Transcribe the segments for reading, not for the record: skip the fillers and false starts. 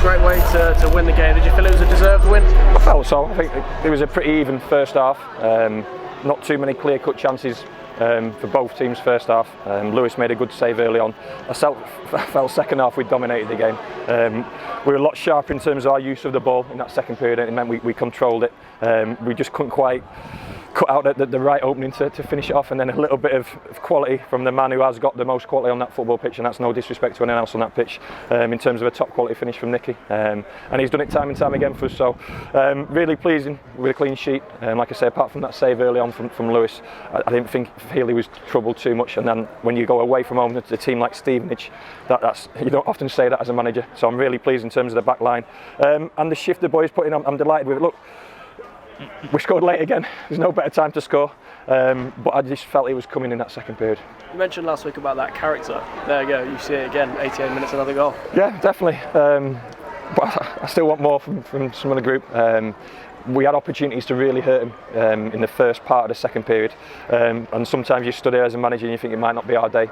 a great way to win the game. Did you feel it was a deserved win? I felt so. I think it was a pretty even first half. Not too many clear-cut chances for both teams first half. Lewis made a good save early on. I felt second half we dominated the game. We were a lot sharper in terms of our use of the ball in that second period. It meant we controlled it. We just couldn't quite cut out the right opening to finish it off, and then a little bit of quality from the man who has got the most quality on that football pitch, and that's no disrespect to anyone else on that pitch, in terms of a top quality finish from Nicky, and he's done it time and time again for us, so really pleasing with a clean sheet. Like I say, apart from that save early on from Lewis, I didn't feel he was troubled too much, and then when you go away from home to a team like Stevenage, that's you don't often say that as a manager, so I'm really pleased in terms of the back line, and the shift the boys put in, I'm delighted with it. Look, we scored late again. There's no better time to score, but I just felt it was coming in that second period. You mentioned last week about that character. There you go, you see it again, 88 minutes, another goal. Yeah, definitely. But I still want more from some of the group. We had opportunities to really hurt him in the first part of the second period, and sometimes you stood there as a manager and you think it might not be our day,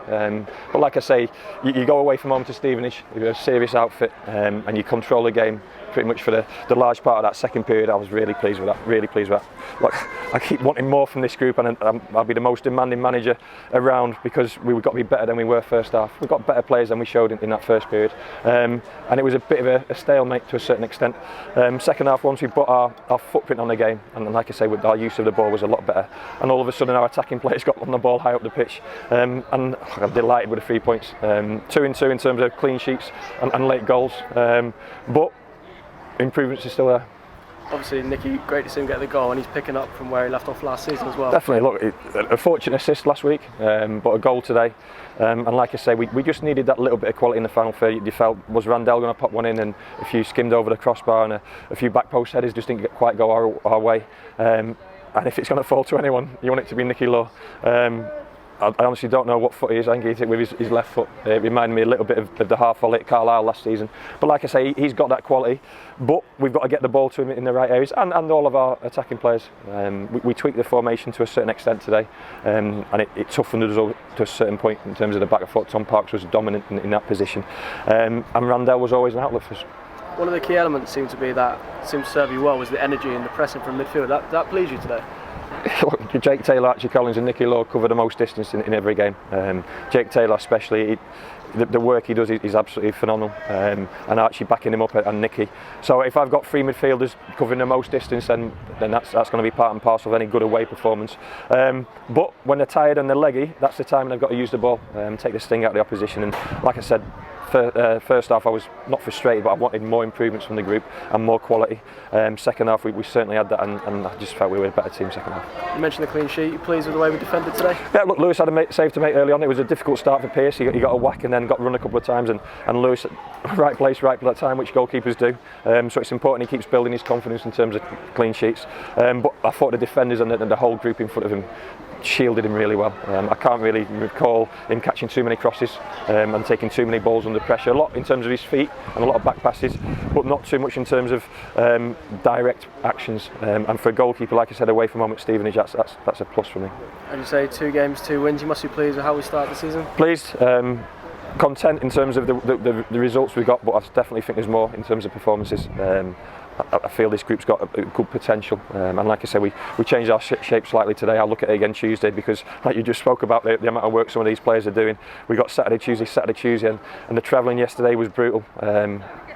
but like I say, you go away from home to Stevenage, you're a serious outfit, and you control the game pretty much for the large part of that second period. I was really pleased with that, really pleased with that. Look, I keep wanting more from this group, and I'll be the most demanding manager around, because we've got to be better than we were first half. We've got better players than we showed in that first period, and it was a bit of a stalemate to a certain extent. Second half, once we put our footprint on the game, and like I say, with our use of the ball was a lot better, and all of a sudden our attacking players got on the ball high up the pitch, and I'm delighted with the 3 points. 2 and 2 in terms of clean sheets and late goals, but improvements are still there. Obviously, Nicky, great to see him get the goal, and he's picking up from where he left off last season as well. Definitely. Look, a fortunate assist last week, but a goal today. And like I say, we just needed that little bit of quality in the final third. You felt, was Randell going to pop one in, and a few skimmed over the crossbar, and a few back post headers just didn't quite go our way. And if it's going to fall to anyone, you want it to be Nicky Law. I honestly don't know what foot he is. I think he's hit with his left foot. It reminded me a little bit of the half volley at Carlisle last season. But like I say, he's got that quality. But we've got to get the ball to him in the right areas, and all of our attacking players. We tweaked the formation to a certain extent today, and it toughened us up to a certain point in terms of the back of foot. Tom Parks was dominant in that position, and Randell was always an outlet for us. One of the key elements seemed to serve you well was the energy and the pressing from midfield. That pleased you today? Jake Taylor, Archie Collins and Nicky Law cover the most distance in every game. Jake Taylor especially, the work he does is absolutely phenomenal, and Archie backing him up, and Nicky. So if I've got 3 midfielders covering the most distance, then that's going to be part and parcel of any good away performance. But when they're tired and they're leggy, that's the time they've got to use the ball, take the sting out of the opposition. And like I said, first half I was not frustrated, but I wanted more improvements from the group and more quality. Second half we certainly had that, and I just felt we were a better team second half. You mentioned the clean sheet. You pleased with the way we defended today? Yeah, look, Lewis had a save to make early on. It was a difficult start for Pearce. He got a whack and then got run a couple of times, and Lewis, right place, right time, which goalkeepers do. So it's important he keeps building his confidence in terms of clean sheets. But I thought the defenders and the whole group in front of him shielded him really well. I can't really recall him catching too many crosses and taking too many balls under pressure. A lot in terms of his feet and a lot of back passes, but not too much in terms of direct actions. And for a goalkeeper, like I said, away from home at Stevenage, that's a plus for me. As you say, 2 games, 2 wins. You must be pleased with how we started the season? Pleased. Content in terms of the results we got, but I definitely think there's more in terms of performances. I feel this group's got a good potential, and like I said, we changed our shape slightly today. I'll look at it again Tuesday, because like you just spoke about the amount of work some of these players are doing. We got Saturday, Tuesday, and the travelling yesterday was brutal.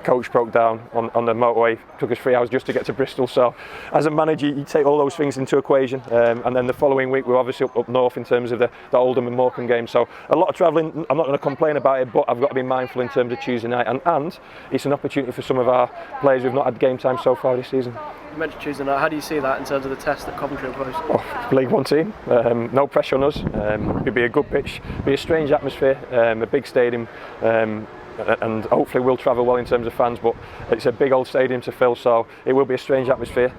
Coach broke down on the motorway. Took us 3 hours just to get to Bristol. So as a manager, you take all those things into equation, and then the following week we're obviously up north in terms of the Oldham and Morecambe game. So a lot of travelling. I'm not going to complain about it, but I've got to be mindful in terms of Tuesday night, and it's an opportunity for some of our players who've not had game time so far this season. You mentioned Tuesday night. How do you see that in terms of the test that Coventry will pose? Oh, League One team, no pressure on us. It'll be a good pitch, be a strange atmosphere, a big stadium. And hopefully we'll travel well in terms of fans, but it's a big old stadium to fill, so it will be a strange atmosphere.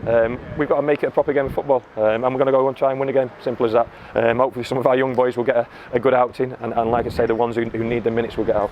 We've got to make it a proper game of football, and we're going to go and try and win a game, simple as that. Hopefully some of our young boys will get a good outing, and like I say, the ones who need the minutes will get out.